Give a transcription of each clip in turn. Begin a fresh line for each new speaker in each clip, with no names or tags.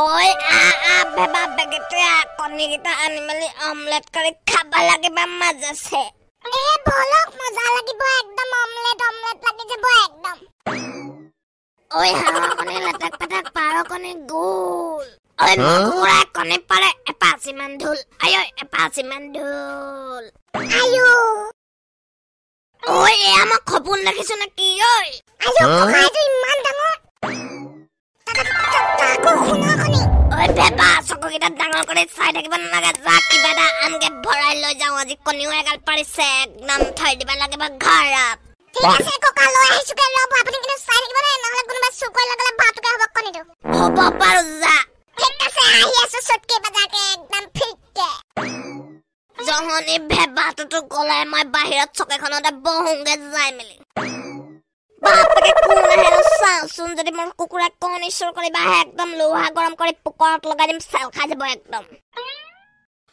ঐ বেবা বেগেতে কণীকেইটা আনি মেলি অমলেট কৰি খাব লাগিব মাজছে
বলক মজা লাগিব একদম অমলেট লাগি যাব একদম
ঐ হাঁহৰ কণী লেটেক পেটেক পাৰ কণী গোল ঐ কুকুৰা কণী পাৰে এপাচিমান ঢোল আয় এপাচিমান ঢোল
আয়ো
ঐ আমাক খপুন দেখিছো নে কি ঐ
আয়ো ককাইটো ইমান ডাঙৰ তাকো শুনা কণী
ঐ বেবা চকুকেইটা ডাঙৰ কৰি চাই থাকিব নালাগে যা কিবা এটা আনকে ভৰাই লৈ যাওঁ আজি কণীও এগাল পাৰিছে একদম থৈ দিব লাগিব ঘৰত
ঠিক আছে ককা লৈ আহিছো কে ৰব আপুনি কিন্তু চাই থাকিব না নহলে কোনোবা চুকৈ লগালে ভাতকে হ'ব কণীটো
হ'ব পাৰো যা
ঠিক আছে আহি আছো চটকে বাজাকে একদম ফিটকে
জহনি ভেবাটো গলে মই বাহিৰত চকেখনতে বহুংগে যাই মেলি বাপকে কোন আহে চাওচোন যদি মোৰ কুকুৰা কণী চুৰ কৰিবা একদম লোহা গৰম কৰি পুকৰত লগাই দিম চেল খাই যাব একদম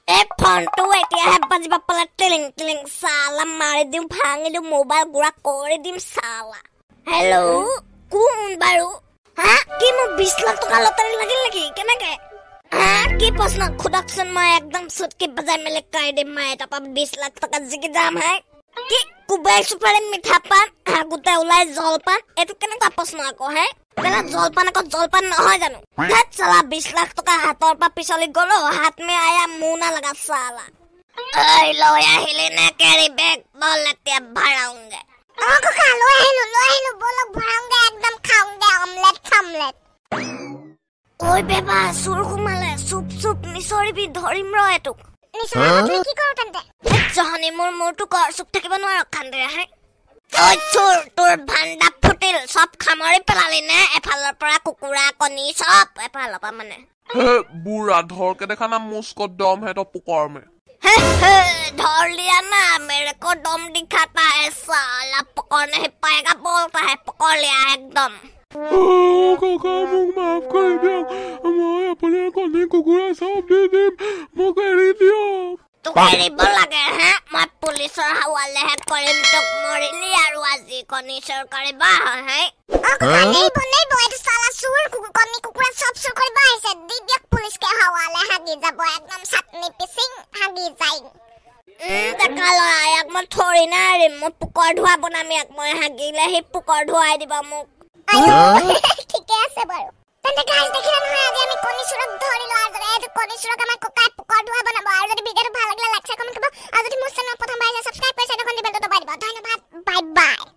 এই ফোনটো এতিয়াহে বাজিব পালে টিলিং টিলিং চালা মাৰি দিম ভাঙি দিম মোবাইল গুড়া কৰি দিম চালা হেল্ল' কোন বাৰু হা কি মোক 20 লাখ টকা লটাৰী লাগিল নেকি কেনেকে হা কি প্ৰশ্ন খুদকচোন মই একদম চুটকি বজাই মেলি কাই দিম মই এটা 20 লাখ টকা জিকি যাম হে কি কুবাই সুপাৰি মিঠা পান গোটা ওলাই জলপান এটো কেনেকুৱা প্ৰশ্ন আকৌ হে কেলা জলপান আকৌ জলপান নহয় জানো হাত চালা 20 লাখ টকা হাতৰ পৰা পিছলি গলো হাত মে আয়া মুনা লগা চালা এই লৈ আহিলে নে কেৰি বেগ বল এতিয়া ভৰাউংগে
ককা লৈ আহিলো বলক ভৰাউংগে একদম খাউংগে অমলেট খামলেট
ঐ বেবা চুৰ কুমালে চুপ নিচৰিবি ধৰিম ৰ এটোক
নিচৰা কি কৰো তেন্তে
জহনি মোৰ মোৰটো কৰ চুপ থাকিব নোৱাৰ খান্দে হে ঐ চুৰ তোৰ ভাণ্ডা ফুটিল সব খামৰি পেলালি নে এফালৰ পৰা কুকুৰা কণী সব এফালৰ পৰা মানে
হে বুঢ়া ধৰকে দেখা না মুস্কো দম হে তো পুকৰ মে
हे धर लिया ना मेरे को दम दिखाता है साला पकड़ नहीं पाएगा बोलता है पकड़ लिया एकदम
कका मुझ माफ कर दियो मैं अपने कने कुकुरा सब दे दे मुझे एरी दियो
तू एरिब लगे हैं मैं पुलिसर हवाले है करिम तो मरिली आरो আজি कनिसर करबा है
कका नहीं तो साला सुर कनी कुकुरा सब सुर करबा है दिव्य पुलिस के हवाले हागी যাব एकदम सातनी पिसिंग हागी जाई
দেখালো আয়াক মই থৰি না ৰে মই পুকৰ ধোৱা বনামি এক মই হাগিলে হে পুকৰ ধোৱাই দিবা মোক
ঠিকে আছে বাৰু তেন্তে গাইস দেখিলা নহয় আজি আমি কনিসুৰক ধৰিলো আৰু এটো কনিসুৰক আমাৰ ককাই পুকৰ ধোৱা বনাব আৰু যদি ভিডিওটো ভাল লাগিলে লাইক কমেন্ট কৰিব আৰু যদি মোৰ চেনেল প্ৰথমবাৰ চাবস্ক্ৰাইব কৰিছে দেখোন দিবেলটো দবাই দিবা ধন্যবাদ বাই বাই